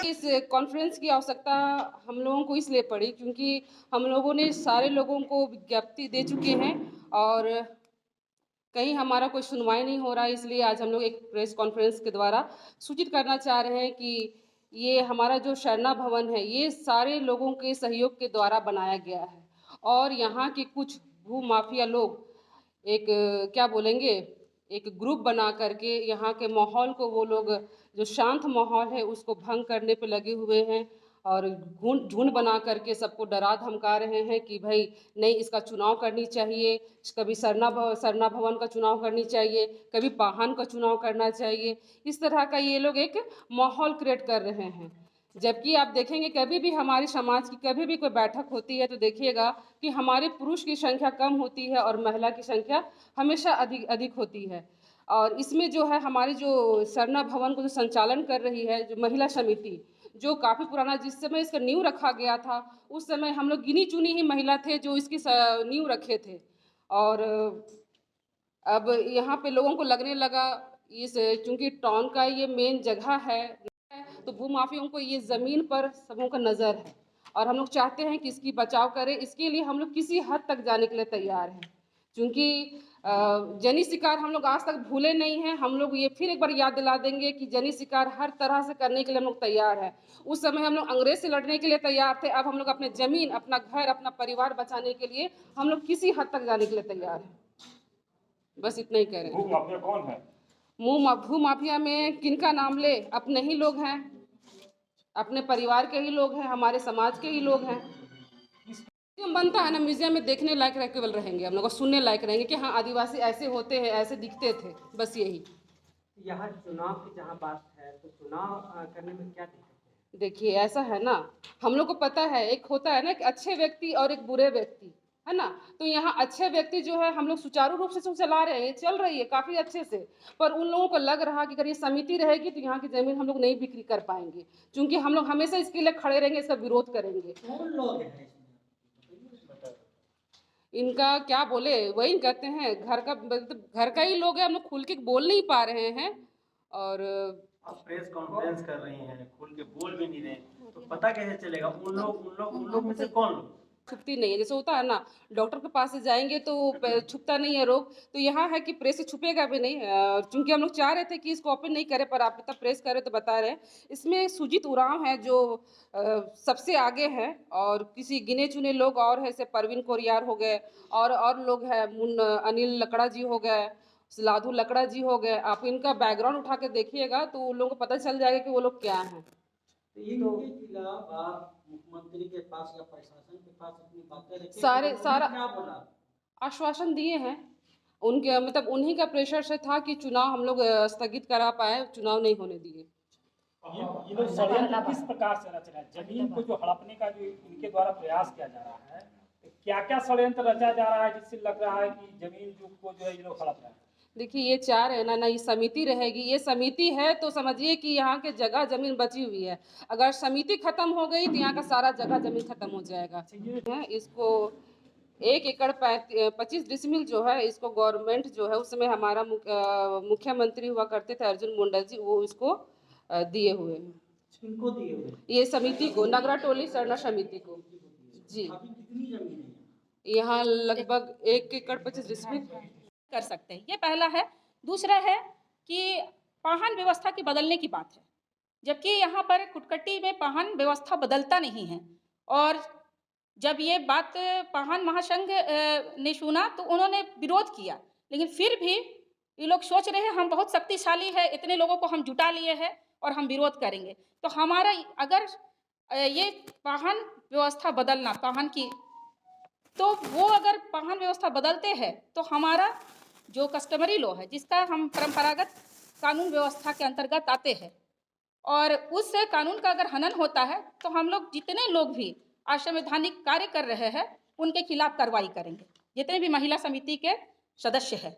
इस कॉन्फ्रेंस की आवश्यकता हम लोगों को इसलिए पड़ी क्योंकि हम लोगों ने सारे लोगों को विज्ञप्ति दे चुके हैं और कहीं हमारा कोई सुनवाई नहीं हो रहा है, इसलिए आज हम लोग एक प्रेस कॉन्फ्रेंस के द्वारा सूचित करना चाह रहे हैं कि ये हमारा जो शरणा भवन है ये सारे लोगों के सहयोग के द्वारा बनाया गया है और यहाँ के कुछ भू माफिया लोग एक क्या बोलेंगे एक ग्रुप बना करके यहाँ के माहौल को वो लोग जो शांत माहौल है उसको भंग करने पे लगे हुए हैं और झुंड बना करके सबको डरा धमका रहे हैं कि भाई नहीं इसका चुनाव करनी चाहिए, कभी सरना भवन का चुनाव करनी चाहिए, कभी पाहन का चुनाव करना चाहिए। इस तरह का ये लोग एक माहौल क्रिएट कर रहे हैं। जबकि आप देखेंगे कभी भी हमारे समाज की कभी भी कोई बैठक होती है तो देखिएगा कि हमारे पुरुष की संख्या कम होती है और महिला की संख्या हमेशा अधिक होती है। और इसमें जो है हमारी जो सरना भवन को जो संचालन कर रही है जो महिला समिति, जो काफ़ी पुराना, जिस समय इसका नींव रखा गया था उस समय हम लोग गिनी चुनी ही महिला थे जो इसकी नींव रखे थे। और अब यहाँ पे लोगों को लगने लगा इस चूँकि टाउन का ये मेन जगह है तो भूमाफियों को ये ज़मीन पर सबों का नज़र है और हम लोग चाहते हैं कि इसकी बचाव करें। इसके लिए हम लोग किसी हद तक जाने के लिए तैयार हैं, क्योंकि जनी शिकार हम लोग आज तक भूले नहीं हैं। हम लोग ये फिर एक बार याद दिला देंगे कि जनी शिकार हर तरह से करने के लिए हम लोग तैयार हैं। उस समय हम लोग अंग्रेज से लड़ने के लिए तैयार थे, अब हम लोग अपने ज़मीन, अपना घर, अपना परिवार बचाने के लिए हम लोग किसी हद तक जाने के लिए तैयार हैं। बस इतना ही कह रहे हैं। भूमाफिया कौन है? भूमाफिया में किनका नाम ले? अपने ही लोग हैं, अपने परिवार के ही लोग हैं, हमारे समाज के ही लोग हैं। म्यूजियम बनता है ना, म्यूजियम में देखने लायक केवल रहेंगे, हम लोग सुनने लायक रहेंगे कि हाँ आदिवासी ऐसे होते हैं, ऐसे दिखते थे, बस यही। यहाँ चुनाव की जहाँ बात है तो चुनाव करने में क्या दिक्कत है? देखिए ऐसा है ना, हम लोग को पता है एक होता है ना कि अच्छे व्यक्ति और एक बुरे व्यक्ति, है ना। तो यहाँ अच्छे व्यक्ति जो है हम लोग सुचारू रूप से चला रहे हैं, चल रही है काफ़ी अच्छे से, पर उन लोगों को लग रहा कि अगर ये समिति रहेगी तो यहाँ की ज़मीन हम लोग नहीं बिक्री कर पाएंगे, क्योंकि हम लोग हमेशा इसके लिए खड़े रहेंगे, इसका विरोध करेंगे। कौन लोग हैं? इनका क्या बोले, वही कहते हैं घर का ही लोग है, हम लोग खुल के बोल नहीं पा रहे हैं। और आप प्रेस कॉन्फ्रेंस कर रही हैं, खुल के बोल भी नहीं रहे, तो पता कैसे चलेगा उन लोग में से कौन लोग? छुपती नहीं है, जैसे होता है ना डॉक्टर के पास से जाएंगे तो छुपता नहीं है रोग, तो यहाँ है कि प्रेस से छुपेगा भी नहीं। चूंकि हम लोग चाह रहे थे कि इसको ओपन नहीं करे, पर आप इतना प्रेस करे तो बता रहे हैं। इसमें सुजीत उरांव है जो सबसे आगे हैं और किसी गिने चुने लोग और हैं, जैसे परवीन कोरियार हो गए और लोग हैं, अनिल लकड़ा जी हो गए, लाधू लकड़ा जी हो गए। आप इनका बैकग्राउंड उठा के देखिएगा तो उन लोगों को पता चल जाएगा कि वो लोग क्या हैं। तो इनके खिलाफ आप मुख्यमंत्री के पास या प्रशासन के पास अपनी बातें रखी? सारा क्या बोला? आश्वासन दिए हैं उनके, मतलब उन्हीं का प्रेशर से था कि चुनाव हम लोग स्थगित करा पाए, चुनाव नहीं होने दिए। ये लोग षड्यंत्र किस प्रकार से रच रहे हैं? जमीन को जो हड़पने का जो इनके द्वारा प्रयास किया जा रहा है, क्या क्या षड्यंत्र रचा जा रहा है जिससे लग रहा है कि जमीन को जो है ये लोग हड़प रहे हैं? देखिए ये चार है ना, ये समिति रहेगी, ये समिति है तो समझिए कि यहाँ के जगह जमीन बची हुई है। अगर समिति खत्म हो गई तो यहाँ का सारा जगह जमीन खत्म हो जाएगा। इसको 1 एकड़ 25 डिसमिल जो है इसको गवर्नमेंट जो है, उसमें हमारा मुख्यमंत्री हुआ करते थे अर्जुन मुंडा जी, वो इसको दिए हुए हैं। इनको दिए हुए? ये समिति को, नगरा टोली सरना समिति को जी। अभी कितनी जमीन है? यहाँ लगभग 1 एकड़ 25 डिसमिल कर सकते हैं। ये पहला है। दूसरा है कि पाहन व्यवस्था की बदलने की बात है, जबकि यहाँ पर कुटकट्टी में पाहन व्यवस्था बदलता नहीं है। और जब ये बात पाहन महासंघ ने सुना तो उन्होंने विरोध किया, लेकिन फिर भी ये लोग सोच रहे हैं हम बहुत शक्तिशाली है, इतने लोगों को हम जुटा लिए हैं और हम विरोध करेंगे। तो हमारा अगर ये पाहन व्यवस्था बदलना, पाहन की, तो वो अगर पाहन व्यवस्था बदलते हैं तो हमारा जो कस्टमरी लॉ है, जिसका हम परंपरागत कानून व्यवस्था के अंतर्गत आते हैं, और उस कानून का अगर हनन होता है तो हम लोग जितने लोग भी असंवैधानिक कार्य कर रहे हैं उनके खिलाफ कार्रवाई करेंगे, जितने भी महिला समिति के सदस्य हैं।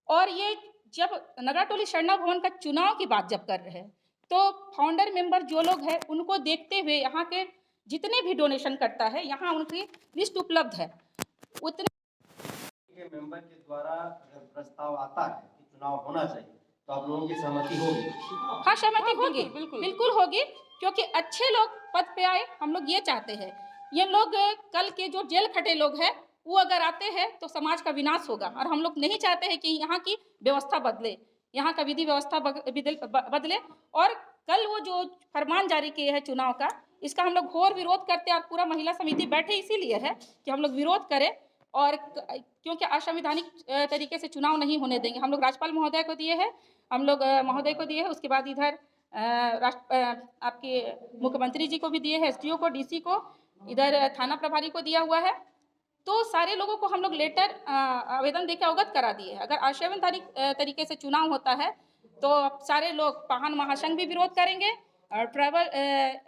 और ये जब नगरा टोली शरणा भवन का चुनाव की बात जब कर रहे हैं तो फाउंडर मेंबर जो लोग हैं उनको देखते हुए यहाँ के जितने भी डोनेशन करता है, यहाँ उनकी लिस्ट उपलब्ध है, उतने के मेंबर के द्वारा अगर प्रस्ताव आता है कि चुनाव होना चाहिए तो आप लोगों की सहमति होगी? हाँ, सहमति होगी, बिल्कुल। बिल्कुल होगी, क्योंकि अच्छे लोग पद पे आए, हम लोग ये चाहते हैं। ये लोग कल के जो जेल खटे लोग हैं, वो अगर आते हैं तो समाज का विनाश होगा, और हम लोग नहीं चाहते हैं कि यहाँ की व्यवस्था बदले, यहाँ का विधि व्यवस्था बदले। और कल वो जो फरमान जारी किए हैं चुनाव का, इसका हम लोग घोर विरोध करते हैं, और पूरा महिला समिति बैठे इसीलिए है कि हम लोग विरोध करें, और क्योंकि असंवैधानिक तरीके से चुनाव नहीं होने देंगे। हम लोग राज्यपाल महोदय को दिए हैं, हम लोग महोदय को दिए हैं, उसके बाद इधर आपके मुख्यमंत्री जी को भी दिए हैं, एसडीओ को, डीसी को, इधर थाना प्रभारी को दिया हुआ है। तो सारे लोगों को हम लोग लेटर आवेदन देकर अवगत करा दिए। अगर असंवैधानिक तरीके से चुनाव होता है तो सारे लोग, पाहन महासंघ भी विरोध करेंगे, और ट्राइबल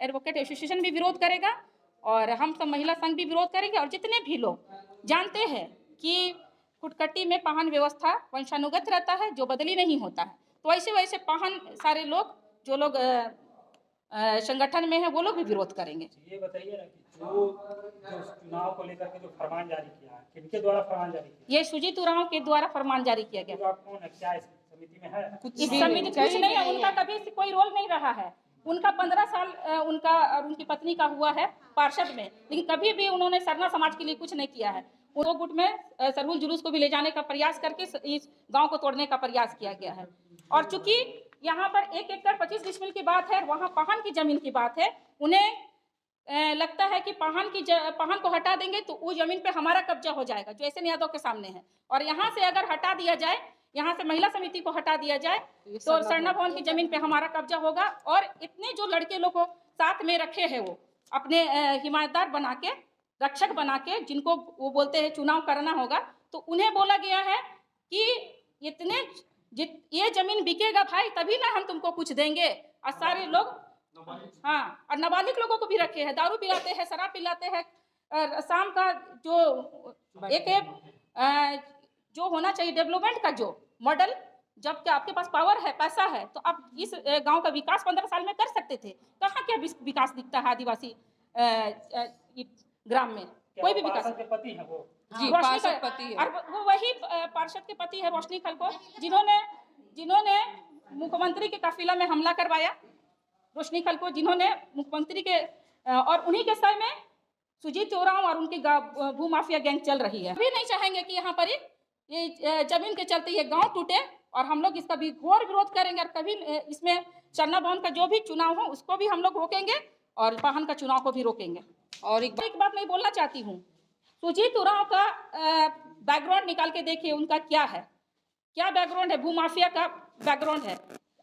एडवोकेट एसोसिएशन भी विरोध करेगा, और हम सब महिला संघ भी विरोध करेंगे। और जितने भी लोग जानते हैं कि कुटकट्टी में पाहन व्यवस्था वंशानुगत रहता है, जो बदली नहीं होता है, तो वैसे वैसे पाहन सारे लोग, जो लोग संगठन में है, वो लोग भी विरोध करेंगे। ये बताइए ना कि जो चुनाव को लेकर के जो फरमान जारी किया है, किनके द्वारा फरमान जारी किया? ये सुजीत उरांव के द्वारा फरमान जारी किया गया। तो आप कौन है, क्या इस समिति में है? इस समिति कुछ नहीं है, उनका कभी कोई रोल नहीं रहा है। उनका 15 साल उनका और उनकी पत्नी का हुआ है पार्षद में, लेकिन कभी भी उन्होंने सरना समाज के लिए कुछ नहीं किया है। वो गुट में सरहुल जुलूस को भी ले जाने का प्रयास करके इस गांव को तोड़ने का प्रयास किया गया है। और चूंकि यहाँ पर 1 एकड़ 25 डिसमिल की बात है, वहाँ पाहन की जमीन की बात है, उन्हें लगता है कि पाहन को हटा देंगे तो वो जमीन पे हमारा कब्जा हो जाएगा, जो ऐसे यादव के सामने है। और यहाँ से अगर हटा दिया जाए, यहाँ से महिला समिति को हटा दिया जाए, तो सरना भवन की जमीन पे हमारा कब्जा होगा। और इतने जो लड़के लोग को साथ में रखे हैं, वो अपने हिमायतदार बना के, रक्षक बना के, जिनको वो बोलते हैं चुनाव करना होगा, तो उन्हें बोला गया है कि ये जमीन बिकेगा भाई, तभी ना हम तुमको कुछ देंगे। और सारे लोग, हाँ, और नाबालिग लोगों को भी रखे हैं, दारू पिलाते हैं, शराब पिलाते हैं। शाम का जो जो होना चाहिए डेवलपमेंट का जो मॉडल, जबकि आपके पास पावर है, पैसा है, तो आप इस गांव का विकास 15 साल में कर सकते थे। कहाँ क्या विकास दिखता है आदिवासी ग्राम में? कोई भी विकास। के पति है वो? जी, रोशनी पार्षद पति है। और वो वही पार्षद के पति है, रोशनी खलको, जिन्होंने मुख्यमंत्री के काफिला में हमला करवाया। रोशनी खलको जिन्होंने मुख्यमंत्री के, और उन्हीं के समय में सुजीत उरांव और उनकी भूमाफिया गैंग चल रही है। अभी नहीं चाहेंगे कि यहाँ पर ये जमीन के चलते ये गांव टूटे, और हम लोग इसका भी घोर विरोध करेंगे। और कभी इसमें सरना भवन का जो भी चुनाव हो उसको भी हम लोग रोकेंगे, और पाहन का चुनाव को भी रोकेंगे। और एक बात मैं बोलना चाहती हूँ, सुजीत उरांव का बैकग्राउंड निकाल के देखिए, उनका क्या है, क्या बैकग्राउंड है। भूमाफिया का बैकग्राउंड है।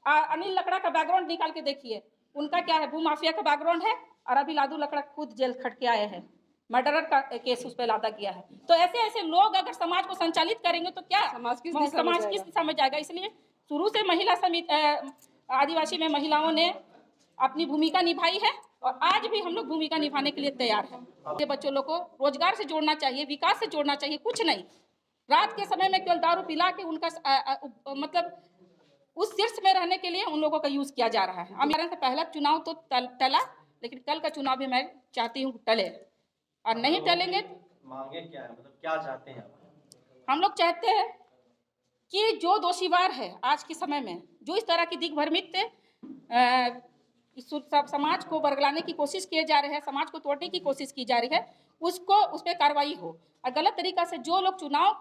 अनिल लकड़ा का बैकग्राउंड निकाल के देखिए, उनका क्या है, भूमाफिया का बैकग्राउंड है। और अभी लादू लकड़ा खुद जेल खट के आए हैं, मर्डरर का केस उस पर लादा गया है। तो ऐसे लोग अगर समाज को संचालित करेंगे तो क्या समाज किस दिशा में जाएगा? इसलिए शुरू से महिला समिति, आदिवासी में महिलाओं ने अपनी भूमिका निभाई है, और आज भी हम लोग भूमिका निभाने के लिए तैयार हैं। ये बच्चों लोग को रोजगार से जोड़ना चाहिए, विकास से जोड़ना चाहिए, कुछ नहीं। रात के समय में केवल दारू पिला के उनका मतलब उस शीर्ष में रहने के लिए उन लोगों का यूज किया जा रहा है। हमारे से पहला चुनाव तो टला, लेकिन कल का चुनाव भी मैं चाहती हूँ टले, और नहीं टलेंगे। मांगे क्या है, मतलब क्या चाहते हैं आप? हम लोग चाहते हैं कि जो दोषीवार है आज के समय में, जो इस तरह की दिग्भ्रमित समाज को बरगलाने की कोशिश किए जा रहे हैं, समाज को तोड़ने की कोशिश की जा रही है, उस पर कार्रवाई हो। और गलत तरीका से जो लोग चुनाव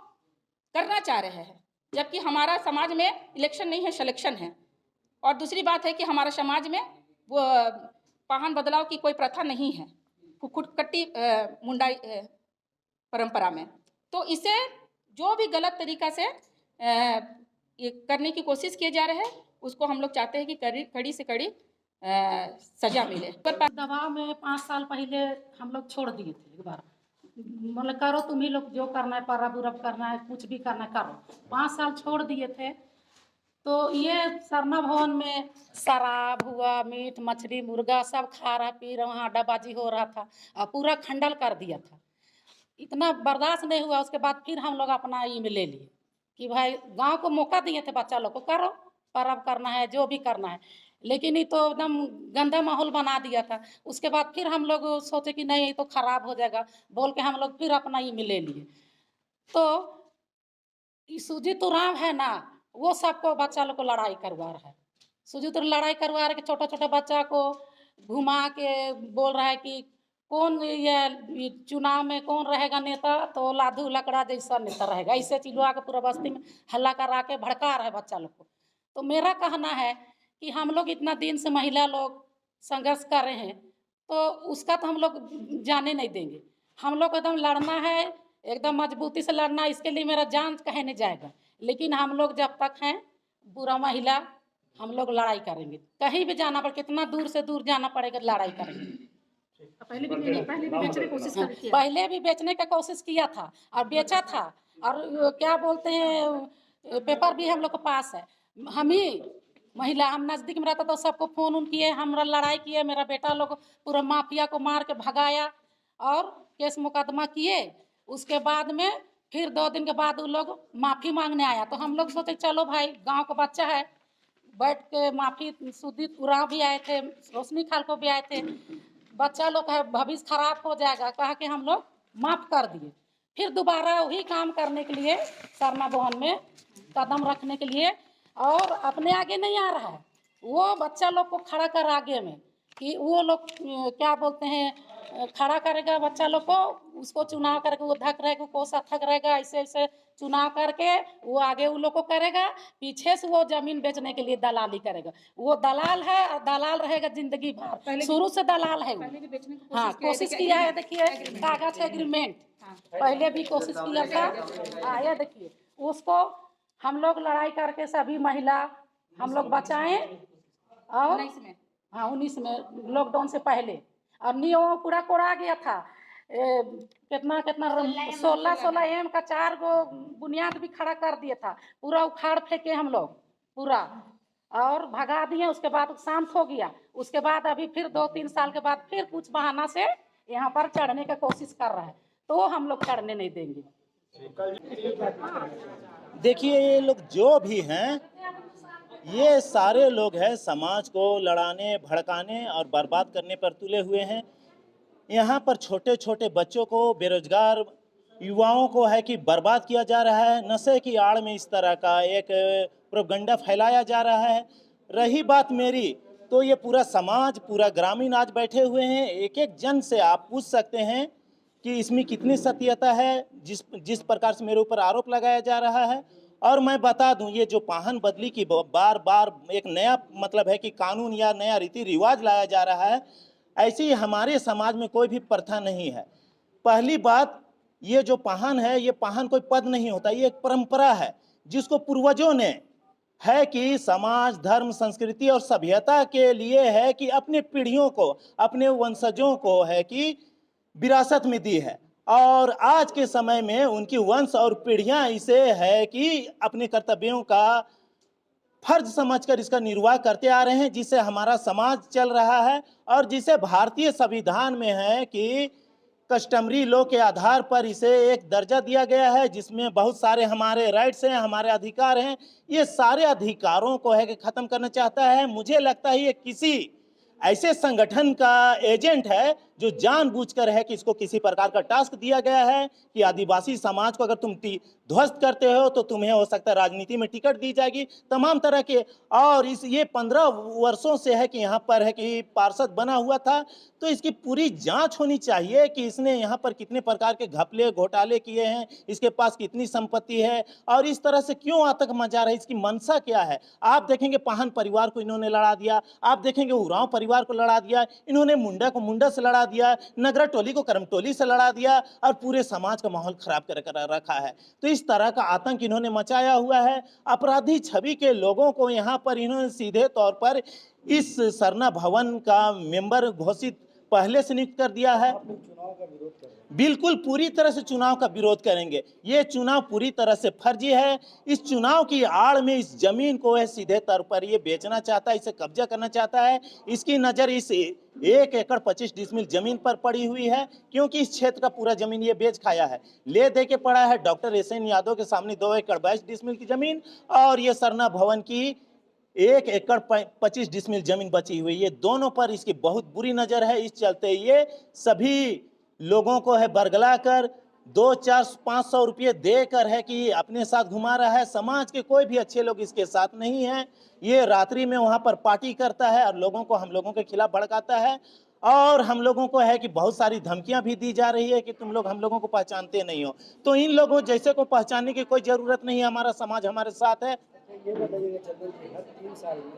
करना चाह रहे हैं, जबकि हमारा समाज में इलेक्शन नहीं है, सिलेक्शन है। और दूसरी बात है कि हमारा समाज में वो पाहन बदलाव की कोई प्रथा नहीं है, कुटकट्टी मुंडाई परंपरा में। तो इसे जो भी गलत तरीका से ये करने की कोशिश किए जा रहे हैं, उसको हम लोग चाहते हैं कि कड़ी से कड़ी सजा मिले। दबाव में 5 साल पहले हम लोग छोड़ दिए थे। एक बार मतलब करो तुम ही लोग जो करना है, परब उरब करना है, कुछ भी करना है करो। 5 साल छोड़ दिए थे। तो ये सरना भवन में शराब हुआ, मीट मछली मुर्गा सब खा रहा पी रहा, वहाँ अड्डाबाजी हो रहा था, और पूरा खंडल कर दिया था। इतना बर्दाश्त नहीं हुआ। उसके बाद फिर हम लोग अपना ये में ले लिए कि भाई गांव को मौका दिए थे, बच्चा लोग को करो, परब करना है, जो भी करना है। लेकिन ये तो एकदम गंदा माहौल बना दिया था। उसके बाद फिर हम लोग सोचे कि नहीं ये तो खराब हो जाएगा, बोल के हम लोग फिर अपना ये में ले लिए। तो सुजीत उरांव है ना, वो सबको बच्चा लोग को लड़ाई करवा रहा है। सुजीत लड़ाई करवा रहा है कि छोटा छोटा बच्चा को घुमा के बोल रहा है कि कौन ये चुनाव में कौन रहेगा नेता, तो लाधू लकड़ा जैसा नेता रहेगा, ऐसे चिल्ला के पूरा बस्ती में हल्ला करा के भड़का रहा है बच्चा लोग को। तो मेरा कहना है कि हम लोग इतना दिन से महिला लोग संघर्ष कर रहे हैं, तो उसका तो हम लोग जाने नहीं देंगे। हम लोग एकदम लड़ना है, एकदम मजबूती से लड़ना, इसके लिए मेरा जान कहीं नहीं जाएगा। लेकिन हम लोग जब तक हैं बुरा महिला, हम लोग लड़ाई करेंगे, कहीं भी जाना पड़े, कितना दूर से दूर जाना पड़ेगा, लड़ाई करेंगे। पहले भी बेचने की कोशिश की है। पहले भी बेचने का कोशिश किया था और बेचा था, और क्या बोलते हैं पेपर भी हम लोग के पास है। हम ही महिला, हम नज़दीक में रहता तो सबको फ़ोन उन किए, हमरा लड़ाई किए, मेरा बेटा लोग पूरा माफिया को मार के भगाया और केस मुकदमा किए। उसके बाद में फिर 2 दिन के बाद वो लोग माफ़ी मांगने आया, तो हम लोग सोचे चलो भाई गांव का बच्चा है, बैठ के माफ़ी। सुजीत उरांव भी आए थे, रोशनी खालको भी आए थे, बच्चा लोग है भविष्य खराब हो जाएगा, कहा कि हम लोग माफ़ कर दिए। फिर दोबारा वही काम करने के लिए सरना भवन में कदम रखने के लिए, और अपने आगे नहीं आ रहा है, वो बच्चा लोग को खड़ा कर आगे में कि वो लोग क्या बोलते हैं खड़ा करेगा बच्चा लोग को, उसको चुनाव करके वो धक रहेगा, कोसा थक रहेगा, ऐसे ऐसे चुनाव करके वो आगे वो लोग को करेगा, पीछे से वो जमीन बेचने के लिए दलाली करेगा। वो दलाल है और दलाल रहेगा जिंदगी भर, शुरू से दलाल है वो। हाँ, कोशिश किया है, देखिए कागज एग्रीमेंट पहले भी कोशिश किया था। आया देखिए, उसको हम लोग लड़ाई करके सभी महिला हम लोग बचाएं, और 19 में लॉकडाउन से पहले, और नहीं वो पूरा कोड़ा गया था। कितना 16 एम का 4 गो बुनियाद भी खड़ा कर दिया था, पूरा उखाड़ फेंके हम लोग पूरा और भगा दिए। उसके बाद शांत हो गया। उसके बाद अभी फिर 2-3 साल के बाद फिर कुछ बहाना से यहाँ पर चढ़ने का कोशिश कर रहा है, तो हम लोग चढ़ने नहीं देंगे। देखिए, ये लोग जो भी हैं, ये सारे लोग हैं समाज को लड़ाने, भड़काने और बर्बाद करने पर तुले हुए हैं। यहाँ पर छोटे छोटे बच्चों को, बेरोजगार युवाओं को है कि बर्बाद किया जा रहा है। नशे की आड़ में इस तरह का एक प्रोपगंडा फैलाया जा रहा है। रही बात मेरी, तो ये पूरा समाज, पूरा ग्रामीण आज बैठे हुए हैं। एक एक जन से आप पूछ सकते हैं कि इसमें कितनी सत्यता है जिस प्रकार से मेरे ऊपर आरोप लगाया जा रहा है। और मैं बता दूं, ये जो पाहन बदली की बार बार एक नया मतलब है कि कानून या नया रीति रिवाज लाया जा रहा है, ऐसी हमारे समाज में कोई भी प्रथा नहीं है। पहली बात, ये जो पाहन है, ये पाहन कोई पद नहीं होता, ये एक परंपरा है जिसको पूर्वजों ने है कि समाज, धर्म, संस्कृति और सभ्यता के लिए है कि अपने पीढ़ियों को, अपने वंशजों को है कि विरासत में दी है। और आज के समय में उनकी वंश और पीढ़ियां इसे है कि अपने कर्तव्यों का फर्ज समझकर इसका निर्वाह करते आ रहे हैं, जिससे हमारा समाज चल रहा है और जिसे भारतीय संविधान में है कि कस्टमरी लॉ के आधार पर इसे एक दर्जा दिया गया है, जिसमें बहुत सारे हमारे राइट्स हैं, हमारे अधिकार हैं। ये सारे अधिकारों को है कि ख़त्म करना चाहता है। मुझे लगता है ये किसी ऐसे संगठन का एजेंट है जो जानबूझकर है कि इसको किसी प्रकार का टास्क दिया गया है कि आदिवासी समाज को अगर तुम ध्वस्त करते हो तो तुम्हें हो सकता है राजनीति में टिकट दी जाएगी, तमाम तरह के। और ये 15 वर्षों से है कि यहाँ पर है कि पार्षद बना हुआ था, तो इसकी पूरी जांच होनी चाहिए कि इसने यहाँ पर कितने प्रकार के घपले घोटाले किए हैं, इसके पास कितनी संपत्ति है और इस तरह से क्यों आतंक मचा रहा है, इसकी मंशा क्या है। आप देखेंगे पाहन परिवार को इन्होंने लड़ा दिया, आप देखेंगे उरांव परिवार को लड़ा दिया, इन्होंने मुंडा को मुंडा से लड़ा दिया, नगरा टोली को करमटोली से लड़ा दिया और पूरे समाज का माहौल खराब कर रखा है। तो इस तरह का आतंक इन्होंने मचाया हुआ है। अपराधी छवि के लोगों को यहाँ पर इन्होंने सीधे तौर पर इस सरना भवन का मेंबर घोषित पहले से नियुक्त कर दिया है। बिल्कुल पूरी तरह से चुनाव का विरोध करेंगे। ये चुनाव पूरी तरह से फर्जी है। इस चुनाव की आड़ में इस जमीन को है सीधे तौर पर ये बेचना चाहता है, इसे कब्जा करना चाहता है। इसकी नज़र इस 1 एकड़ 25 डिसमिल जमीन पर पड़ी हुई है, क्योंकि इस क्षेत्र का पूरा जमीन ये बेच खाया है। ले दे के पड़ा है डॉक्टर एसएन यादव के सामने 2 एकड़ 22 डिसमिल की जमीन, और ये सरना भवन की 1 एकड़ 25 डिसमिल जमीन बची हुई। ये दोनों पर इसकी बहुत बुरी नज़र है। इस चलते ये सभी लोगों को है बरगला कर 200-400-500 रुपये देकर है कि अपने साथ घुमा रहा है। समाज के कोई भी अच्छे लोग इसके साथ नहीं हैं। ये रात्रि में वहाँ पर पार्टी करता है और लोगों को, हम लोगों के खिलाफ भड़काता है। और हम लोगों को है कि बहुत सारी धमकियां भी दी जा रही है कि तुम लोग हम लोगों को पहचानते नहीं हो। तो इन लोगों जैसे को पहचानने की कोई ज़रूरत नहीं है। हमारा समाज हमारे साथ है। ये बताइएगा चंदन जी, हर 3 साल में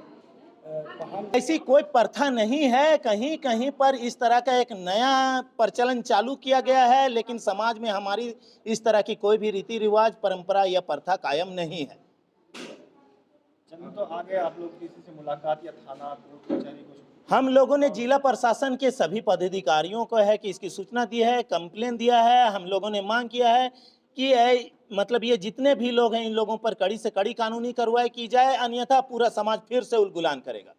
पाहन ऐसी कोई प्रथा नहीं है। कहीं कहीं पर इस तरह का एक नया प्रचलन चालू किया गया है, लेकिन समाज में हमारी इस तरह की कोई भी रीति रिवाज, परंपरा या प्रथा कायम नहीं है। तो आगे आप लोग किसी से मुलाकात या थाना, कोर्ट कचहरी कुछ? हम लोगों ने जिला प्रशासन के सभी पदाधिकारियों को है कि इसकी सूचना दी है, कंप्लेन दिया है। हम लोगों ने मांग किया है कि मतलब ये जितने भी लोग हैं, इन लोगों पर कड़ी से कड़ी कानूनी कार्रवाई की जाए, अन्यथा पूरा समाज फिर से उलगुलान करेगा।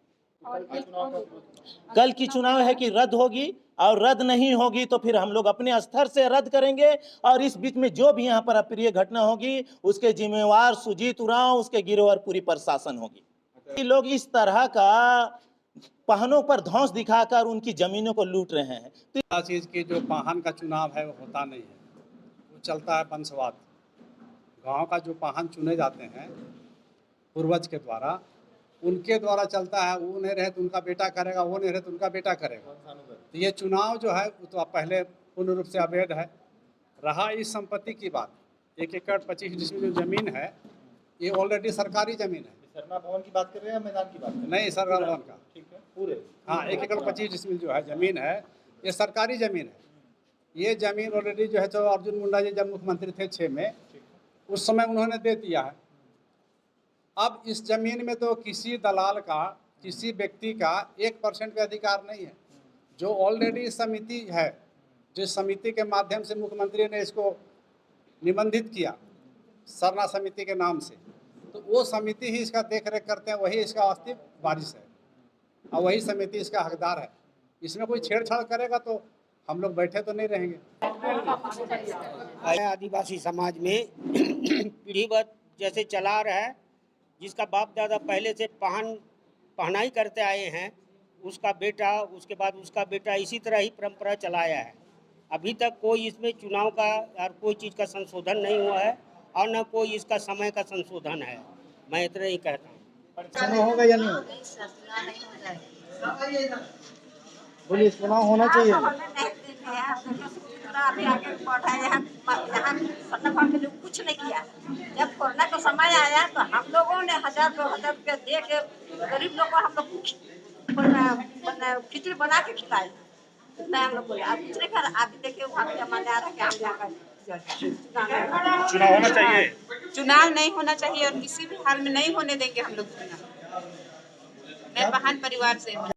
कल की चुनाव है कि रद्द होगी, और रद्द नहीं होगी तो फिर हम लोग अपने स्तर से रद्द करेंगे। और इस बीच में जो भी यहाँ पर अप्रिय घटना होगी, उसके जिम्मेवार सुजीत उरांव, उसके गिरोह और पूरी प्रशासन होगी। ये लोग इस तरह का पाहनों पर धौंस दिखाकर उनकी जमीनों को लूट रहे हैं। तो चीज़ की जो पाहन का चुनाव है वो होता नहीं है, वो चलता है वंशवाद। गांव का जो पाहन चुने जाते हैं पूर्वज के द्वारा, उनके द्वारा चलता है। वो नहीं रहे तो उनका बेटा करेगा, वो नहीं रहे तो उनका बेटा करेगा। तो ये चुनाव जो है वो तो पहले पूर्ण रूप से अवैध है। रहा इस संपत्ति की बात, 1 एकड़ 25 डिसमिल जो ज़मीन है, ये ऑलरेडी सरकारी ज़मीन है। सरना भवन की बात कर रहे हैं, मैदान की बात कर रहे हैं? नहीं, सरना भवन का। ठीक है, पूरे। हाँ, 1 एकड़ 25 डिसमिल जो है ज़मीन है, ये सरकारी ज़मीन है। ये ज़मीन ऑलरेडी जो है, जो अर्जुन मुंडा जी जब मुख्यमंत्री थे 6 में, उस समय उन्होंने दे दिया है। अब इस ज़मीन में तो किसी दलाल का, किसी व्यक्ति का 1% भी अधिकार नहीं है। जो ऑलरेडी समिति है, जिस समिति के माध्यम से मुख्यमंत्री ने इसको निबंधित किया सरना समिति के नाम से, तो वो समिति ही इसका देख रेख करते हैं, वही इसका वास्तविक वारिस है और वही समिति इसका हकदार है। इसमें कोई छेड़छाड़ करेगा तो हम लोग बैठे तो नहीं रहेंगे। आदिवासी समाज में पीढ़ीवत जैसे चला रहा है, जिसका बाप दादा पहले से पहनाई करते आए हैं, उसका बेटा, उसके बाद उसका बेटा, इसी तरह ही परंपरा चलाया है। अभी तक कोई इसमें चुनाव का और कोई चीज़ का संशोधन नहीं हुआ है और न कोई इसका समय का संशोधन है। मैं इतना ही कहता हूँ। चुनाव होगा या नहीं होगा? बोलिए, चुनाव होना चाहिए। कुछ नहीं किया। जब कोरोना का समय आया तो हम लोगों ने 1000-2000 रुपया दे के गरीब लोग को हम लोग खिचड़ी बना के खिलाए। हम लोग बोले आप दूसरे घर आप देखिए, वहाँ पे जमाने आ रहा है कि हम यहाँ का चुनाव होना चाहिए। चुनाव नहीं होना चाहिए और किसी भी हाल में नहीं होने देंगे हम लोग चुनाव। मैं पाहन परिवार से हूँ।